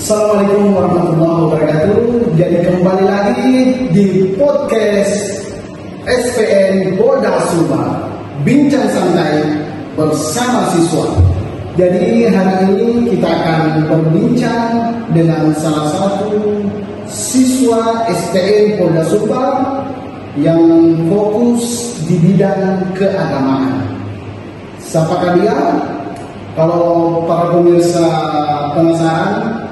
Assalamualaikum warahmatullahi wabarakatuh. Jadi kembali lagi di podcast SPN Polda Sumbar, bincang santai bersama siswa. Jadi hari ini kita akan berbincang dengan salah satu siswa SPN Polda Sumbar yang fokus di bidang keagamaan. Siapakah dia? Kalau para pemirsa penasaran,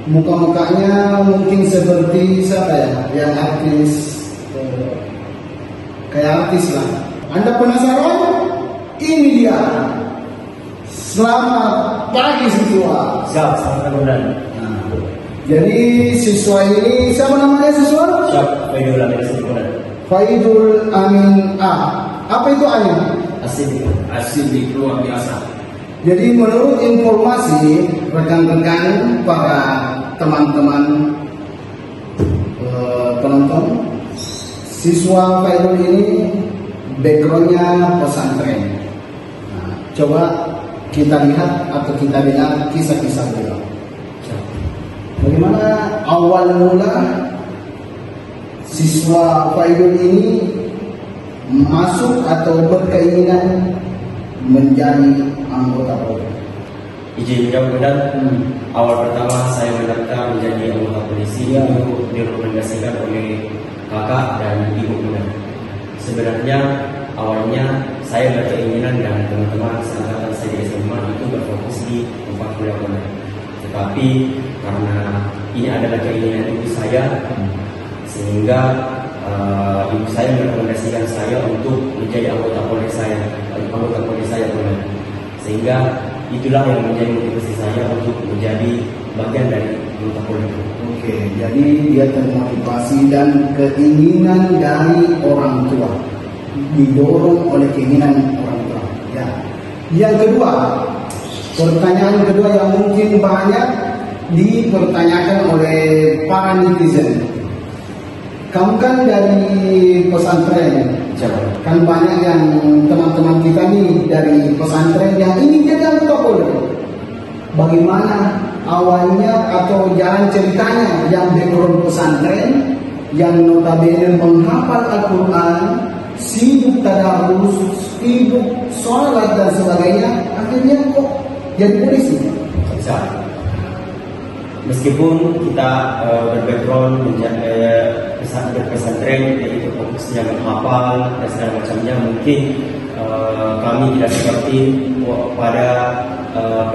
muka-mukanya mungkin seperti siapa ya? Yang artis, kayak artis lah. Anda penasaran? Ini dia. Selamat pagi siswa. Selamat pagi. Jadi siswa ini, siapa namanya siswa? Faidul Amin Sempurna. Faidul Amin A. Apa itu Amin? Asik luar biasa. Jadi menurut informasi rekan-rekan para teman-teman penonton, siswa Faidul ini backgroundnya pesantren. Nah, coba kita lihat atau kita dengar kisah-kisah beliau. Bagaimana awal mula siswa Faidul ini masuk atau berkeinginan menjadi anggota Polri? Izin mudah-mudahan awal pertama saya mendaftar menjadi anggota polisi itu direkomendasikan oleh kakak dan ibu muda. Sebenarnya awalnya saya berkeinginan dan teman-teman seangkatan saya di SMA itu berfokus di tempat kuliah Polri. Tetapi karena ini adalah keinginan ibu saya, sehingga ibu saya merekomendasikan saya untuk menjadi anggota polri saya Polri. Sehingga itulah yang menjadi motivasi saya untuk menjadi bagian dari anggota polri. Oke, jadi dia termotivasi dan keinginan dari orang tua, didorong oleh keinginan orang tua. Ya. Yang kedua, pertanyaan kedua yang mungkin banyak dipertanyakan oleh para netizen. Kamu kan dari pesantren, kan banyak yang teman-teman kita nih dari pesantren yang ingin jadi anggota Polri. Bagaimana awalnya atau jalan ceritanya yang background pesantren, yang notabene menghafal Al-Quran, sibuk tadarus, sibuk sholat dan sebagainya, akhirnya kok jadi polisi? Meskipun kita berbackground pesantren, yaitu fokusnya menghafal dan segala macamnya, mungkin kami tidak seperti pada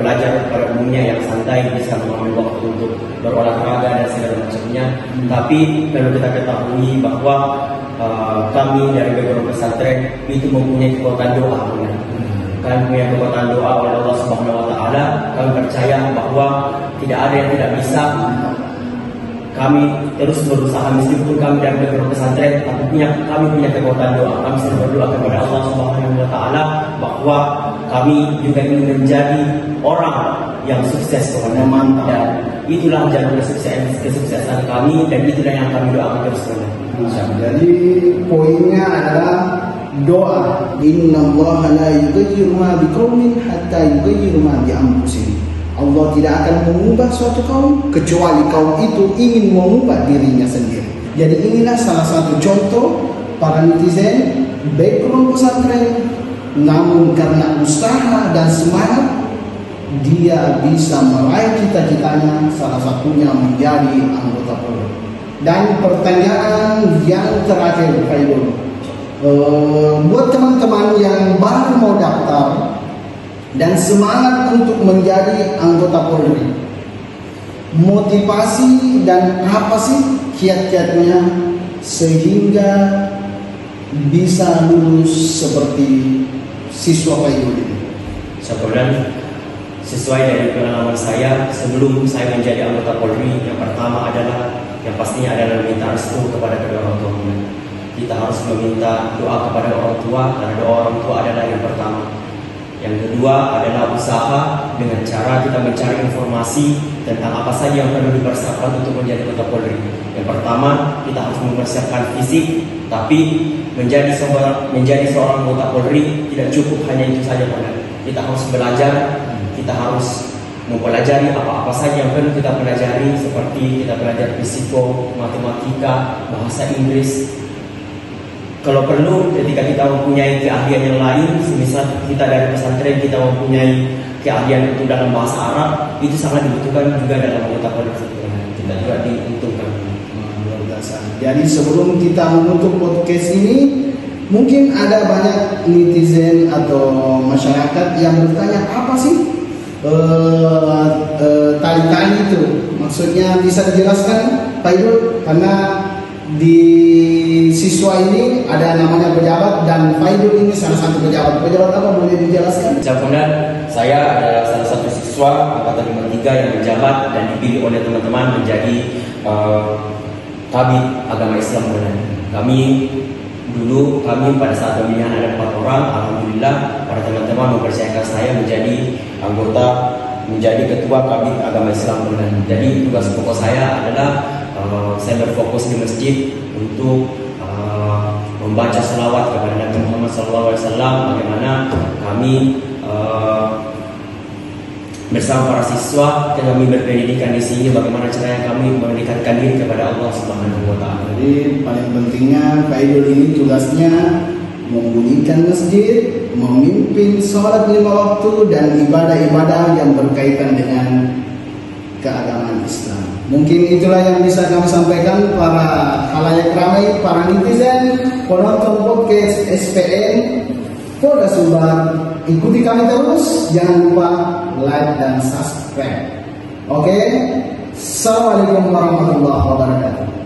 pelajar pada umumnya yang santai bisa mengambil waktu untuk berolahraga dan segala macamnya. Tapi perlu kita ketahui bahwa kami dari background pesantren itu mempunyai kekuatan doa. Kami punya kekuatan doa oleh Allah Subhanahu Wa Taala. Kami percaya bahwa tidak ada yang tidak bisa. Kami terus berusaha meskipun kami dari background pesantren, tapi kami punya kekuatan doa. Kami selalu berdoa kepada Allah Subhanahu Wa Taala bahwa kami juga ingin menjadi orang yang sukses kepada dan itulah jalur kesuksesan kami dan itulah yang kami doakan terus menerus. Jadi poinnya adalah doa. Innallaha la yughayyiru ma biqaumin hatta yughayyiru ma bi anfusihim. Allah tidak akan mengubah suatu kaum kecuali kaum itu ingin mengubah dirinya sendiri. Jadi inilah salah satu contoh para netizen background pesantren, namun karena usaha dan semangat dia bisa meraih cita-citanya, salah satunya menjadi anggota Polri. Dan pertanyaan yang terakhir, Faidul, buat teman-teman yang baru mau daftar dan semangat untuk menjadi anggota Polri, motivasi dan apa sih kiat-kiatnya sehingga bisa lulus seperti siswa Faidul ini? Sebenarnya sesuai dari pengalaman saya sebelum saya menjadi anggota Polri, yang pertama adalah yang pastinya adalah meminta restu kepada kedua orang tua. Kita harus meminta doa kepada orang tua karena doa orang tua adalah yang pertama. Yang kedua adalah usaha dengan cara kita mencari informasi tentang apa saja yang perlu dipersiapkan untuk menjadi anggota Polri. Yang pertama, kita harus mempersiapkan fisik, tapi menjadi seorang anggota Polri tidak cukup hanya itu saja, Pak. Kita harus belajar, kita harus mempelajari apa-apa saja yang perlu kita pelajari, seperti kita belajar fisiko, matematika, bahasa Inggris. Kalau perlu, ketika kita mempunyai keahlian yang lain, semisal kita dari pesantren kita mempunyai keahlian itu dalam bahasa Arab, itu sangat dibutuhkan juga dalam anggota persekutuan. Kita juga diuntungkan. Luar biasa. Jadi sebelum kita menutup podcast ini, mungkin ada banyak netizen atau masyarakat yang bertanya, apa sih tali-tali itu? Maksudnya bisa dijelaskan Pak Idul? Karena di siswa ini ada namanya pejabat dan Pak Idul ini salah satu pejabat. Pejabat apa, boleh dijelaskan? Saya adalah salah satu siswa angkatan 53 yang menjabat dan dipilih oleh teman-teman menjadi Kabid Agama Islam Bonani. Kami pada saat pemilihan ada 4 orang. Alhamdulillah para teman-teman mempercayakan saya menjadi ketua Kabid Agama Islam Bonani. Jadi tugas pokok saya adalah saya berfokus di masjid untuk membaca selawat kepada Nabi Muhammad SAW. Bagaimana kami bersama para siswa kami berpendidikan di sini, bagaimana caranya kami mendekatkan diri kepada Allah Subhanahu wa Ta'ala. Jadi paling pentingnya Pak Idul ini tugasnya membunyikan masjid, memimpin sholat 5 waktu dan ibadah-ibadah yang berkaitan dengan keagamaan Islam. Mungkin itulah yang bisa kami sampaikan para khalayak ramai, para netizen, penonton podcast SPN Polda Sumbar. Ikuti kami terus, jangan lupa like dan subscribe. Oke, Assalamualaikum warahmatullahi wabarakatuh.